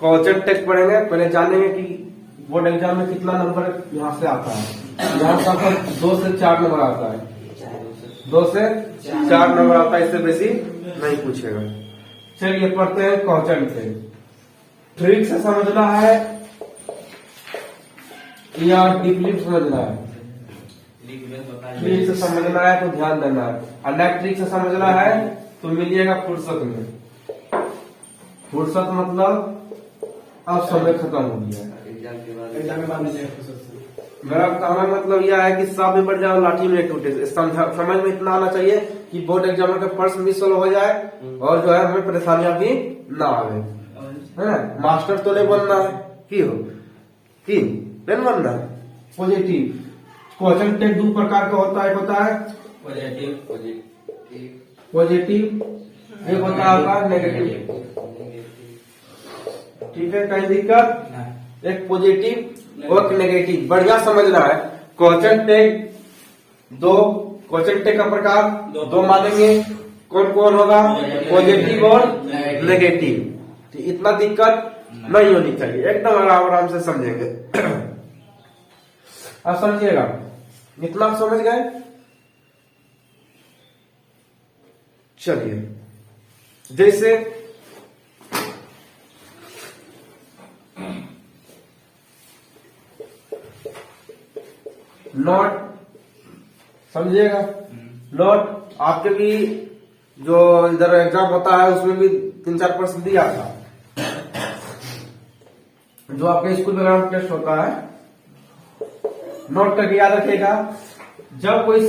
Question take पढ़ेंगे। पहले जानेंगे कि बोर्ड एग्जाम में कितना नंबर यहाँ से आता है। यहाँ से आपका 2 से 4 नंबर आता है, 2 से 4 नंबर आता है, इससे बेसी नहीं पूछेगा। चलिए पढ़ते हैं क्वेश्चन टेक। ट्रिक से समझना है या डीपली समझना है? ट्रिक से समझना है तो ध्यान देना है, और नेक्स्ट ट्रिक से समझना है तो मिलिएगा फुर्सत में। फुर्सत मतलब अब समय खत्म हो गया है। मेरा कहना मतलब यह है कि सांप में बढ़ जाए लाठी में टूटे। समझ में इतना आना चाहिए कि बोर्ड एग्जाम का प्रश्न भी सोल्व हो जाए और जो है हमें परेशानियां भी ना आवे, है ना। मास्टर तो नहीं बनना है कि हो कि नहीं बनना है। पॉजिटिव क्वेश्चन टेक 2 प्रकार का होता है। एक होता है पॉजिटिव, एक होता है आपका नेगेटिव। ठीक है, कहीं दिक्कत? एक पॉजिटिव और नेगेटिव, बढ़िया समझना है। क्वेश्चन टेक 2, क्वेश्चन टेक का प्रकार 2 मानेंगे। कौन कौन होगा? पॉजिटिव और नेगेटिव। इतना दिक्कत नहीं होनी चाहिए, एकदम आराम से समझेंगे। अब समझिएगा, इतना समझ गए? चलिए, जैसे नोट समझिएगा। नोट आपके भी जो इधर एग्जाम होता है उसमें भी 3-4 प्रश्न दिया था। जो आपके स्कूल में टेस्ट होता है, नोट करके याद रखिएगा। जब कोई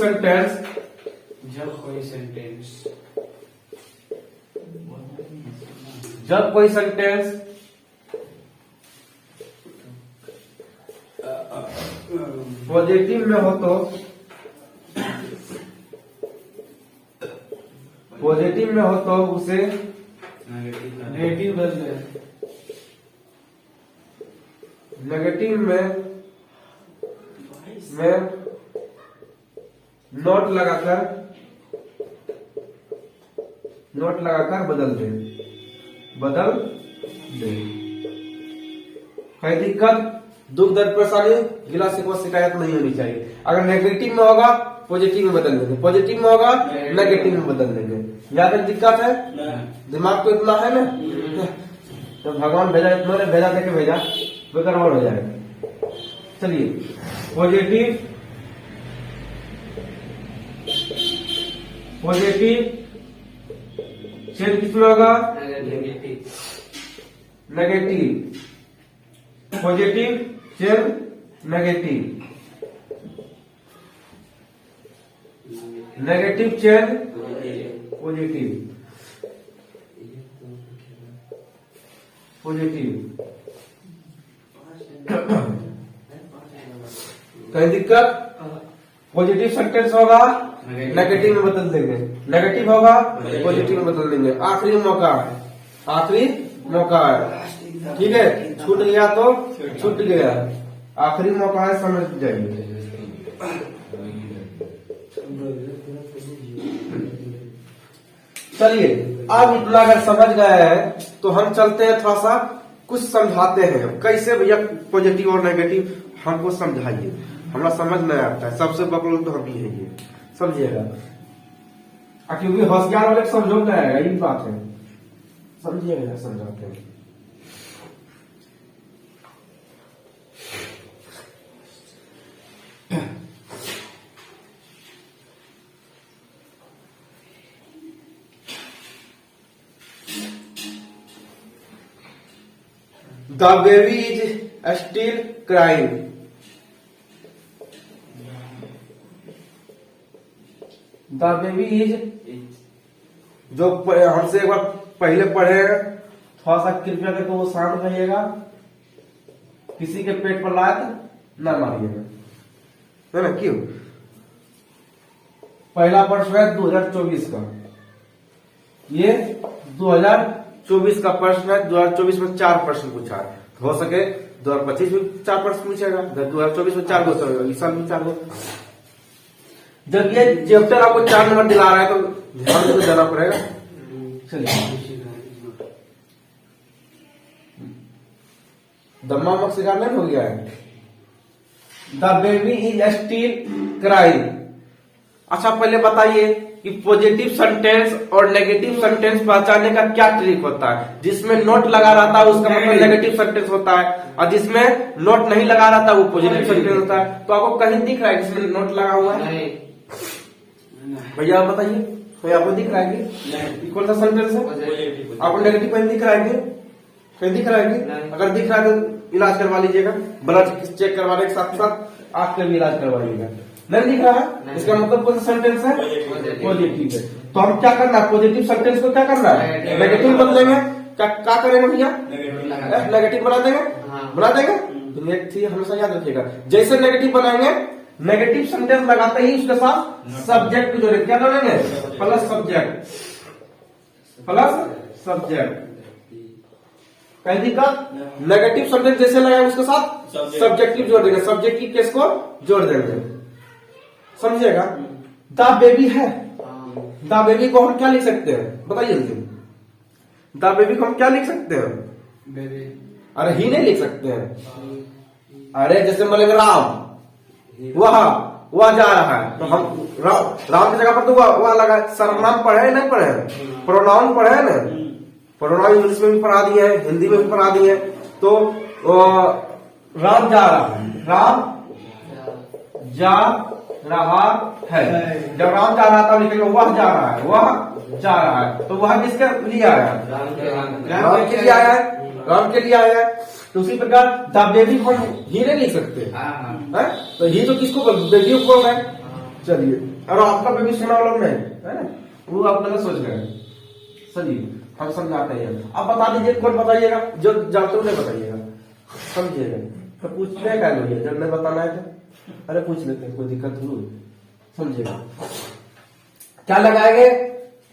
सेंटेंस पॉजिटिव में हो तो उसे नेगेटिव में नोट लगाकर बदल दे। कोई दिक्कत, दुख दर्द परेशानी गिला शिकवा शिकायत नहीं होनी चाहिए। अगर नेगेटिव में होगा पॉजिटिव में बदल देंगे, पॉजिटिव में होगा नेगेटिव में बदल देंगे। यहाँ तक दिक्कत है? दिमाग तो इतना है ना, तो भगवान भेजा, इतना ने भेजा देके भेजा, बेकार हो जाएगा। चलिए, पॉजिटिव चेंज किसमें होगा? Negative. Positive change negative, negative change positive. कोई दिक्कत? पॉजिटिव सेंटेंस होगा नेगेटिव में बदल देंगे, नेगेटिव होगा पॉजिटिव में बदल देंगे। आखिरी मौका है, ठीक है। छूट गया तो छूट गया, आखिरी मौका है, समझ जाइए। चलिए, अब इतना अगर समझ गए हैं तो हम चलते हैं, थोड़ा सा कुछ समझाते हैं। कैसे भैया पॉजिटिव और नेगेटिव हमको समझाइए, हमरा समझ नहीं आता है। सबसे बकलोल तो हम ही है, ये समझिएगा। क्योंकि होशियार वाले समझो नहीं आएगा, यही बात है। समझिएगा, समझाते हैं। The baby is still crying. The baby is, जो हमसे एक बार पहले पढ़े हैं, थोड़ा सा कृपया करके वो शांत रहिएगा। किसी के पेट पर लात न मारिएगा, है ना। क्यों? पहला प्रश्न है 2024 का, ये 2024 का प्रश्न है। 2024 में 4 प्रश्न पूछा है, हो सके 2025 में 4 प्रश्न पूछेगा, 2024 में 4 गो, इस साल में 4 गो। जब ये चैप्टर आपको 4 नंबर दिला रहा है तो ध्यान से देना पड़ेगा। चलिए, दम्मा मक सिगार नहीं हो गया है। The baby is still crying. अच्छा पहले बताइए कि पॉजिटिव सेंटेंस और नेगेटिव सेंटेंस पहचानने का क्या ट्रिक होता है। जिसमें नोट लगा रहता है उसका मतलब नेगेटिव सेंटेंस होता है, और जिसमें नोट नहीं लगा रहता वो पॉजिटिव सेंटेंस होता है। तो आपको कहीं दिख रहा है जिसमें नोट लगा हुआ है? भैया आप बताइए, कोई आपको दिख रहा है कि कौन सा सेंटेंस है? आपको नेगेटिव कहीं दिख रहा है कि कहीं दिख रहा है कि? अगर दिख रहा है तो इलाज करवा लीजिएगा, ब्लड चेक करवाने के साथ साथ आंख का भी इलाज करवा लीजिएगा। नहीं दिख रहा है, इसका मतलब कौन सा सेंटेंस है? पॉजिटिव है। तो हम क्या करना है, पॉजिटिव सेंटेंस को क्या करना है, नेगेटिव बदलेंगे। क्या करेंगे भैया? नेगेटिव बना देंगे, बना देंगे। तो हमेशा याद रखिएगा, जैसे नेगेटिव बनाएंगे, नेगेटिव सेंटेंस लगाते ही उसके साथ सब्जेक्ट जोड़ेंगे। क्या जोड़ेंगे? Plus subject, plus subject. कहीं दिक्कत? नेगेटिव सेंटेंस जैसे लगाए उसके साथ सब्जेक्टिव जोड़ देंगे, सब्जेक्टिव केस को जोड़ देंगे, समझिएगा। द बेबी है, द बेबी को हम क्या लिख सकते हैं बताइए जल्दी। द बेबी को हम क्या लिख सकते हैं? बेबी। अरे ही नहीं लिख सकते हैं। अरे जैसे बोलेंगे राम, वह जा रहा है, तो हम राम की जगह पर तो वह लगा। सर्वनाम पढ़े नहीं पढ़े? प्रोनाउन पढ़े ना? प्रोनाउन इंग्लिश में भी पढ़ा दिए हैं, हिंदी में भी पढ़ा दिए हैं। तो राम जा रहा है, राम जा रहा है। जब राम जा रहा था लिखेंगे वह जा रहा है, वह जा रहा है। तो वह किसके लिए आया है? राम के लिए आया है, राम के लिए आया है। तो उसी प्रकार द बेबी को ही नहीं लिख सकते है? तो ही तो किसको बेबी को बोल रहे हैं। चलिए, और आपका बेबी सुना लोग नहीं है ना, वो आप गलत सोच गए। चलिए हम समझाते हैं, आप बता दीजिए, कौन बताइएगा? जो जानते हो नहीं बताइएगा, समझिएगा। तो पूछने का नहीं है, जब नहीं बताना है तो अरे पूछ लेते हैं, कोई दिक्कत नहीं, समझिएगा। क्या लगाएंगे?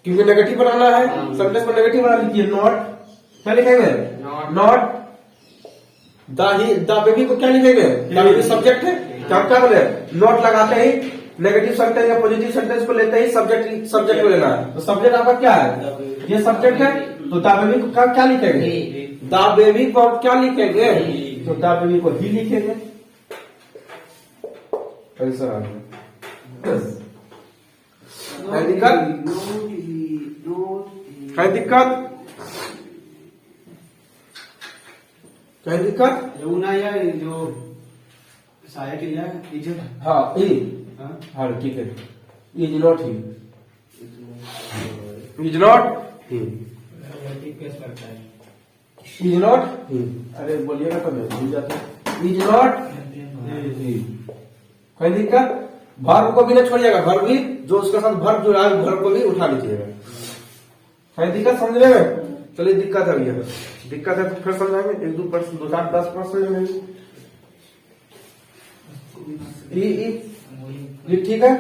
क्योंकि नेगेटिव बनाना है, सेंटेंस को नेगेटिव बना लीजिए। नॉट क्या लिखेंगे? नॉट। द बेबी को क्या लिखेंगे? द बेबी सब्जेक्ट है, क्या बोले? नॉट लगाते ही नेगेटिव सेंटेंस या पॉजिटिव सेंटेंस को लेते ही सब्जेक्ट को लेना है। तो सब्जेक्ट आपका क्या है? ये सब्जेक्ट है। तो द बेबी को क्या लिखेंगे? द बेबी को क्या लिखेंगे? तो द बेबी को ही लिखेंगे। ऐसा है दिक्कत? है दिक्कत? क्या दिक्कत? जो सहायक हाँ ई, हाँ ठीक है। Is not he, is not he, is not ही। अरे बोलिएगा तो मैं भूल जाता हूँ। इज नॉट ही। कोई दिक्कत? वर्ब को भी नहीं छोड़िएगा, वर्ब भी जो उसके साथ वर्ब जो है वर्ब को भी उठा लीजिएगा। कोई दिक्कत समझने में? चलिए दिक्कत है भैया, दिक्कत है तो फिर समझाएंगे। 1-2%, 2-4-10% ये ठीक है।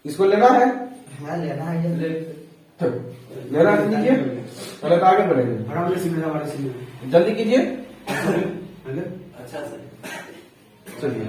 इसको लेना है? हाँ लेना है, लेना है लीजिए, पहले तो आगे बढ़ेंगे। जल्दी कीजिए। अच्छा से चलिए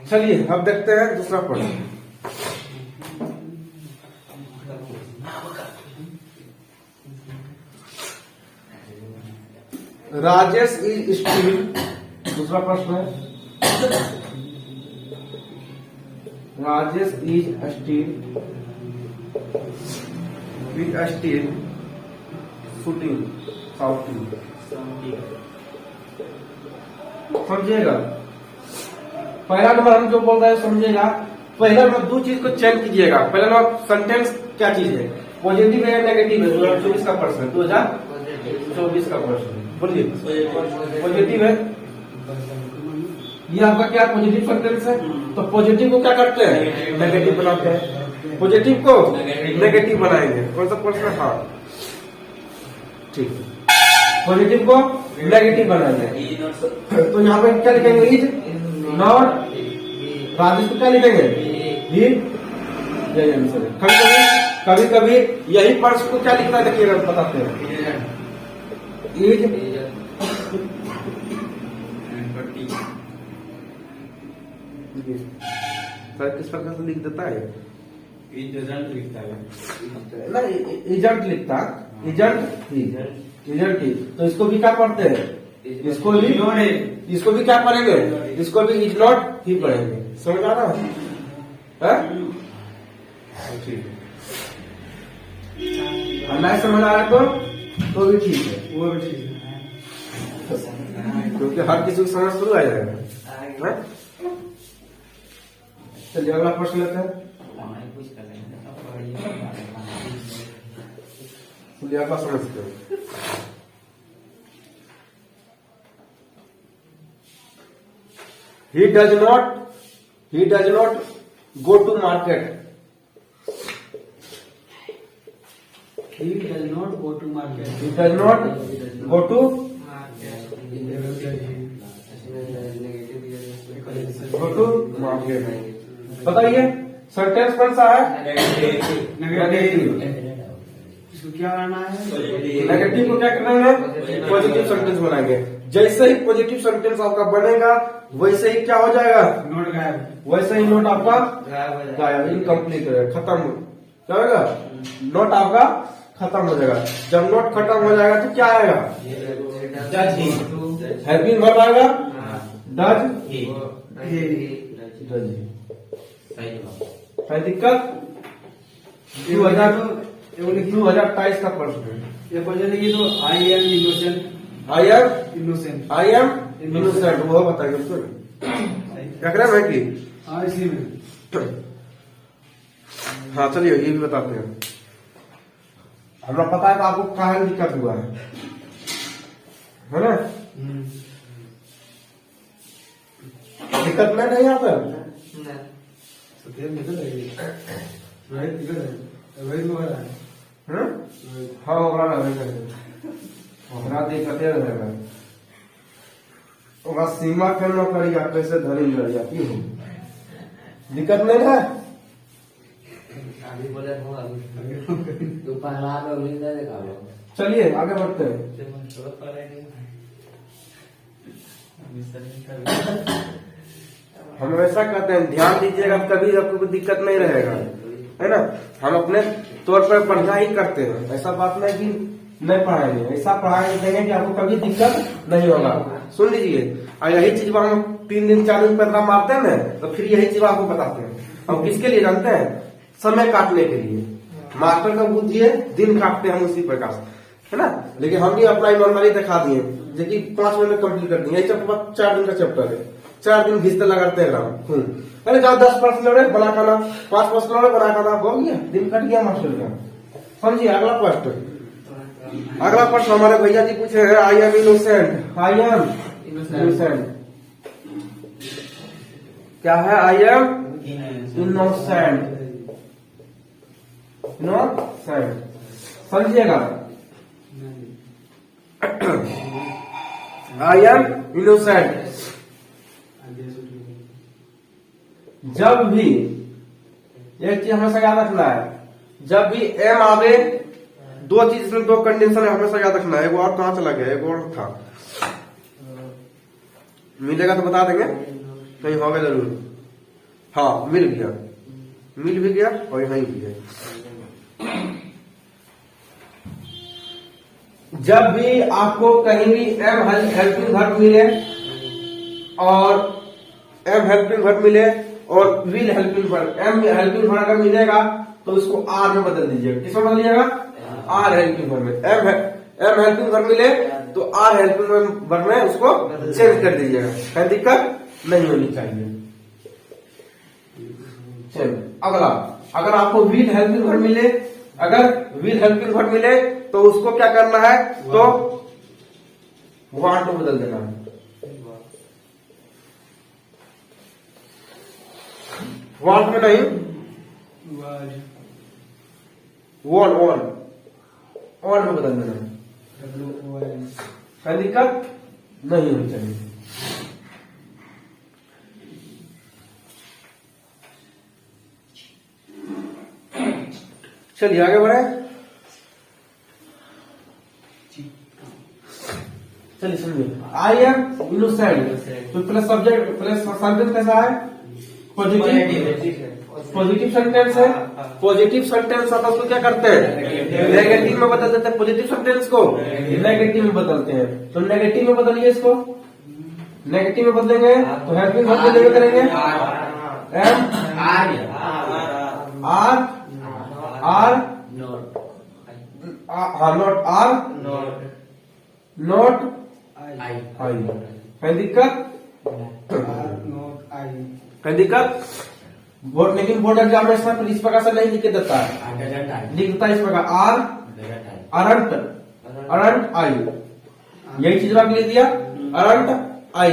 चलिए अब देखते हैं दूसरा प्रश्न। राजेश इज स्टिल, दूसरा प्रश्न है, Rajesh is still shooting shouting. समझिएगा, पहला नंबर हम जो बोल रहे हैं समझिएगा। पहला नंबर दो चीज को चेक कीजिएगा। पहला नंबर सेंटेंस क्या चीज है, पॉजिटिव है या नेगेटिव है? 2024 का प्रश्न, 2024 का प्रश्न बोलिए। पॉजिटिव है, ये आपका क्या पॉजिटिव सेंटेंस है। तो पॉजिटिव को क्या करते हैं? नेगेटिव बनाते हैं। पॉजिटिव को नेगेटिव बनाएंगे। कौन सा प्रश्न? हाँ ठीक है। पॉजिटिव को नेगेटिव बनाएंगे। तो यहाँ पे क्या लिखेंगे, इज नॉट। राजेश को क्या लिखेंगे, ही। यही आंसर है। कभी कभी यही पर्स को क्या लिखना है, देखिएगा बताते हैं। इज सर किस प्रकार से लिख देता है, इजंट लिखता है ना, इजंट लिखता, इजंट ही। तो इसको भी क्या पढ़ते हैं, इसको भी क्या पढ़ेंगे, इसको भी इज नॉट ही पढ़ेंगे। समझ आ रहा है? ठीक है, नहीं समझ आ रहा तो भी ठीक है, वो भी ठीक है, क्योंकि हर किसी को समझ शुरू आ जाएगा। चलिए अगला प्रश्न लेते हैं। चलिए अगला समझते हैं। He does not go to market. he does not go to market, He does not go to market. बताइए सेंटेंस कौन सा है, नेगेटिव। इसको क्या करना है, नेगेटिव को क्या करना है, पॉजिटिव सेंटेंस बनाएंगे। जैसे ही पॉजिटिव सेंटेंस आपका बनेगा वैसे ही क्या हो जाएगा, नोट गायब, वैसे ही नोट आपका गायब, इनकम्प्लीट है, खत्म। क्या होगा, नोट आपका खत्म हो जाएगा। जब नोट खत्म हो जाएगा तो क्या आएगा, हेल्पिंग वर्ब आएगा, डज ही। कोई दिक्कत, 2028 का प्रश्न है। ये क्वेश्चन लिखिए तो I am innocent, I am innocent, वो बताइए उसको क्या करें है कि हाँ इसी में। हाँ चलिए ये भी बताते हैं। हमरा पता है कि आपको कहाँ दिक्कत हुआ है ना, दिक्कत नहीं है यहाँ पर, हाँ ओकरा दिक्कते रहेगा। ओकरा सीमा के न करिया, कैसे धरी लड़िया की हो, दिक्कत नहीं है। चलिए आगे बढ़ते हैं। हम ऐसा कहते हैं, ध्यान दीजिएगा, कभी आपको दिक्कत नहीं रहेगा, है ना। हम अपने तौर पर बढ़िया ही करते हैं, ऐसा बात नहीं कि नहीं पढ़ाएंगे, ऐसा पढ़ाएंगे देंगे कि आपको कभी दिक्कत नहीं होगा। सुन लीजिए, और यही चीज हम 3 दिन 4 दिन पैदरा मारते हैं ना, तो फिर यही चीज आपको बताते हैं। अब किसके लिए जानते हैं, समय काटने के लिए। मास्टर का बुद्धि है, दिन काटते हैं हम उसी प्रकार से, है ना। लेकिन हम भी अपना ईमानदारी दिखा दिए, जो कि 5 मिनट में कंप्लीट कर दिए। चैप्टर 4 दिन का चैप्टर है, 4 दिन घिसते लगाते हैं अरे जाओ 10 प्रश्न लड़े बना खाना, 5 प्रश्न लड़े बना खाना, हो गया, दिन कट गया मास्टर का। समझिए अगला प्रश्न। अगला प्रश्न हमारे भैया जी पूछे हैं, I am innocent, I am innocent क्या है, आई एम इनोसेंट, इनोसेंट समझिएगा। I am innocent. जब भी एक चीज हमेशा याद रखना है, जब भी एम आवे, 2 चीज इसमें 2 कंडीशन है, हमेशा याद रखना है। एक और कहाँ चला गया, एक और था, मिलेगा तो बता देंगे, कहीं होगा जरूर। हाँ मिल गया, मिल भी गया और यहीं भी है। जब भी आपको कहीं भी एम हेल्पिंग वर्ब मिले और एम हेल्पिंग वर्ब मिले और will helping verb, am helping verb अगर मिलेगा तो उसको आर में बदल दीजिएगा। किसमें बदलिएगा, आर हेल्पिंग वर्ब में। एम हेल्पिंग वर्ब मिले तो आर हेल्पिंग वर्ब में उसको चेंज कर दीजिएगा, कोई दिक्कत नहीं होनी चाहिए। अगला, अगर आपको विल हेल्पिंग वर्ब मिले, अगर विल हेल्पिंग वर्ब मिले तो उसको क्या करना है, तो वांट में बदल देना है। वांट में नहीं, वन में बदल देना है। कोई दिक्कत नहीं होनी चाहिए। चलिए आगे बढ़े। चलिए समझिए, आई एम इनोसेंट। तो प्लस सब्जेक्ट प्लस सेंटेंस कैसा है? पॉजिटिव सेंटेंस है। पॉजिटिव सेंटेंस आप उसको क्या करते हैं? नेगेटिव में बदल देते हैं। पॉजिटिव सेंटेंस को नेगेटिव में बदलते हैं। तो नेगेटिव में बदलिए इसको। नेगेटिव में बदलेंगे तो हेल्पिंग वर्ब में करेंगे am are are not are not I. कोई दिक्कत? कोई दिक्कत? बोर्ड, लेकिन बोर्ड एग्जाम में इस प्रकार से नहीं लिख के देता है, लिख देता है इस प्रकार आर अरंट अरंट आई। यही चीज रख ले दिया, अरंट आई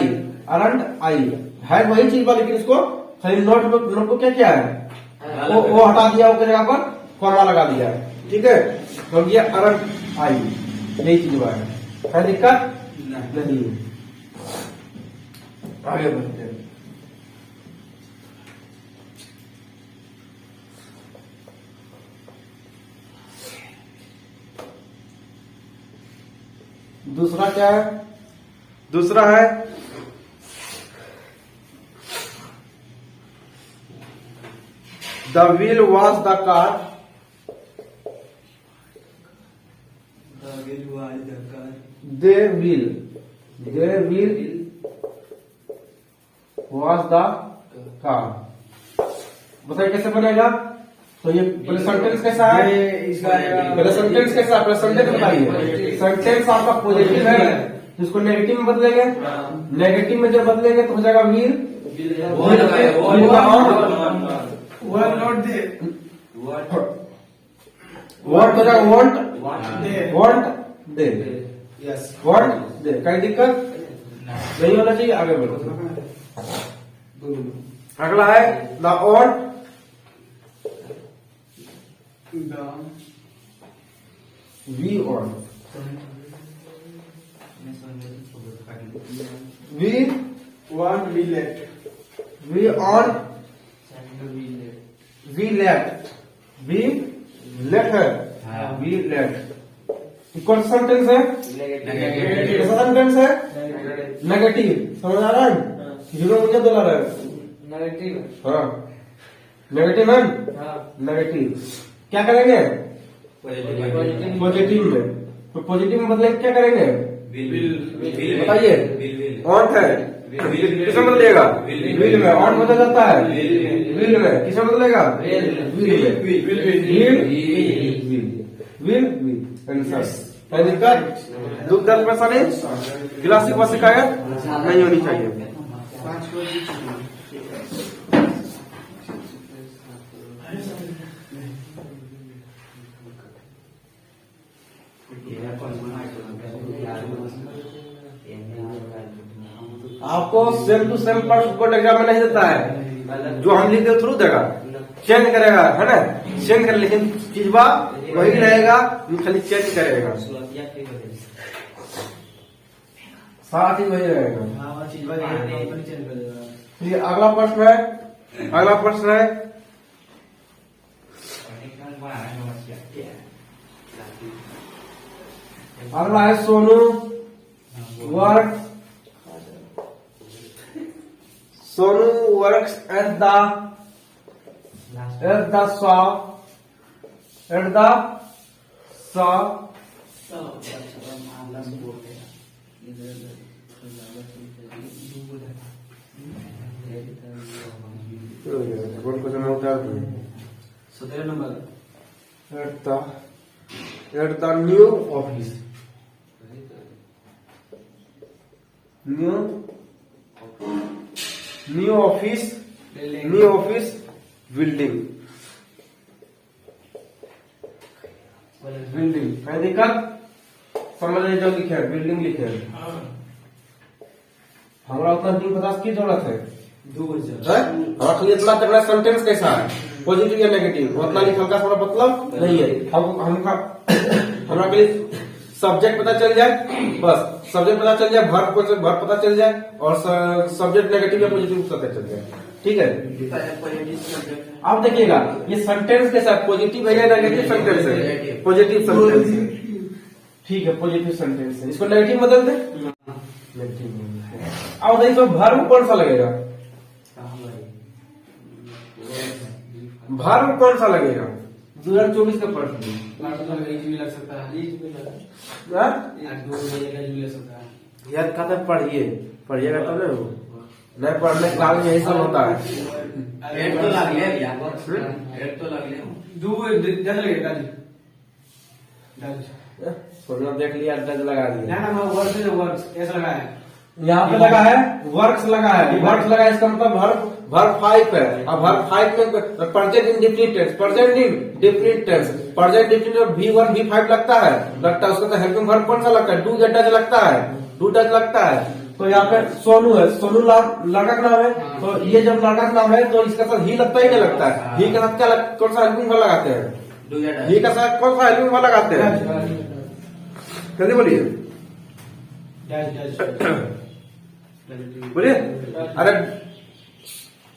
है वही चीज, लेकिन इसको खाली नोट को क्या किया है? वो हटा दिया, उसके जगह पर कॉमा लगा दिया है। ठीक है, तो ये अरंट आई यही चीज हुआ है। कोई दिक्कत नहीं। आगे बढ़ते हैं। दूसरा क्या है? दूसरा है the wheel was the car. They wheel was the car. बताइए कैसे बनेगा? तो ये पहले सेंटेंस कैसा है? पहले सेंटेंस कैसा है? पहले सेंटेंस बताइए। सेंटेंस आपका पॉजिटिव है, जिसको नेगेटिव में बदलेंगे। नेगेटिव में जब बदलेंगे तो हो जाएगा व्हील वॉन्ट हो जाएगा वॉन्ट दे वॉन्ट दे। कोई दिक्कत नहीं होना चाहिए। आगे बढ़ो। अगला है the on we on we want we let we on we let है वी लेट। कौन सा सेंटेंस है? कैसा सेंटेंस है? नेगेटिव। समझ आ रहा है? जीरो मुझे दिला रहा है नेगेटिव। हाँ नेगेटिव है। नेगेटिव क्या करेंगे? पॉजिटिव में। तो पॉजिटिव में बदले क्या करेंगे? बताइए। ऑन है किसमें बदलेगा? व्हील में। ऑन बदल जाता है व्हील में। किसमें बदलेगा? व्हील में। Wheel answer. दिक्कत दुख दर्द परेशानी क्लासिक व शिकायत नहीं होनी चाहिए। आपको same to same board exam में नहीं देता है। जो हम लिखते थ्रू देगा, चेंज करेगा, है ना? चेंज कर, लेकिन चीजवा वही रहेगा, खाली चेंज करेगा, सारा चीज वही रहेगा। ये अगला प्रश्न है। अगला प्रश्न है अगला है Sonu work Sonu works at the shop at the new office. New office building. है दिक्कत? समझ लीजिए जो लिखे है बिल्डिंग लिखे है। हमारा उतना दिन पचास की जरूरत है? हमारा खाली इतना तगड़ा सेंटेंस कैसा है, पॉजिटिव या नेगेटिव, उतना लिखने का थोड़ा मतलब नहीं है। हमारा खाली सब्जेक्ट पता चल जाए, बस सब्जेक्ट पता चल जाए, वर्ब पता चल जाए और सब्जेक्ट नेगेटिव या पॉजिटिव पता चल जाए। ठीक है, अब देखिएगा ये सेंटेंस के साथ पॉजिटिव है या नेगेटिव सेंटेंस है? पॉजिटिव सेंटेंस है। ठीक है, पॉजिटिव सेंटेंस है, इसको नेगेटिव बदल दे। अब देखिए वर्ब कौन सा लगेगा? वर्ब कौन सा लगेगा 2024 का प्रश्न? लग सकता है, यार कथा पढ़िए, पढ़िएगा तब ना, नहीं पढ़ने के काल में यही सब होता है। सोना देख लिया, डज लगा दिया। यहाँ पे लगा है वर्क्स लगा है, वर्क्स लगा है, इसका मतलब वर्ब 5 है। अब वर्ब 5 में present indefinite tense, present indefinite tense, present indefinite V1 V5 लगता है, उसका तो हेल्पिंग वर्ब कौन सा लगता है? डू या डज लगता है, डू डज लगता है। तो यहाँ पे सोनू है, सोनू लड़का का नाम है, तो ये जब लड़का का नाम है तो इसका साथ ही लगता है, क्या लगता है? ही के साथ क्या कौन सा हेल्पिंग वर्ब लगाते हैं? ही का साथ कौन सा हेल्पिंग वर्ब लगाते हैं? जल्दी बोलिए, बोलिए। अरे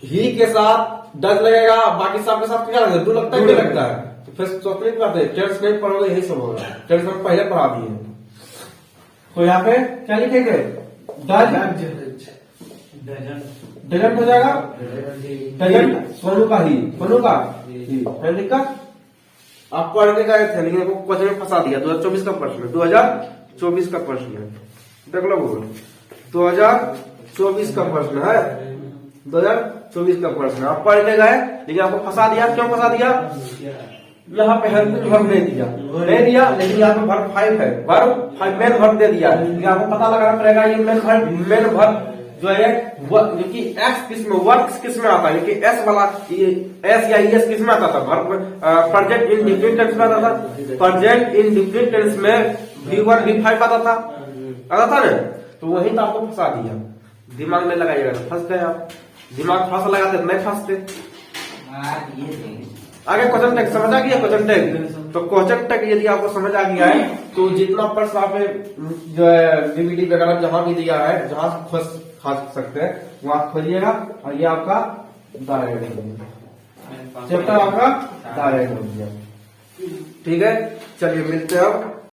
ही के साथ डज लगेगा, बाकी सब के साथ क्या लगता है? डू लगता है, क्या लगता है? तो फिर चौथी बात है, टेंस नहीं पढ़ोगे यही सब होगा, टेंस हम पहले पढ़ा दिए। तो यहाँ पे क्या लिखेंगे? डजंट हो जाएगा, डजंट सोनू का ही, सोनू का ही है दिक्कत। आप पढ़ने गए थे लेकिन आपको क्वेश्चन में फंसा दिया। 2024 का प्रश्न, 2024 का प्रश्न है, देख लो वो 2024 का प्रश्न है, 2024 का प्रश्न। आप पढ़ने गए लेकिन आपको फंसा दिया। क्यों फंसा दिया? यहाँ पे हेल्पिंग वर्ब नहीं दिया, लेकिन यहाँ पे वर्ब 5 है, वर्ब 5 मेन वर्ब दे दिया। लेकिन आपको पता लगाना पड़ेगा ये मेन वर्ब जो है जो कि एस किस में, वर्क्स किस में आता है, क्योंकि एस वाला एस या एस किस में आता था? वर्ब प्रेजेंट इंडेफिनिट टेंस में आता था, प्रेजेंट इंडेफिनिट टेंस में V1 V5 आता था ना, तो वही तो आपको फंसा दिया। दिमाग में लगाइएगा तो फंस गए आप, दिमाग थोड़ा सा लगाते नहीं फंसते। आगे क्वेश्चन टैग समझ आ गया? क्वेश्चन टैग, तो क्वेश्चन टैग यदि आपको समझ आ गया है तो जितना प्रश्न आप जो है डीवीडी वगैरह जहां भी दिया है, जहां खा सकते हैं वहां खोलिएगा और ये आपका डायरेक्ट हो गया, चैप्टर आपका डायरेक्ट हो गया। ठीक है, चलिए मिलते हैं अब।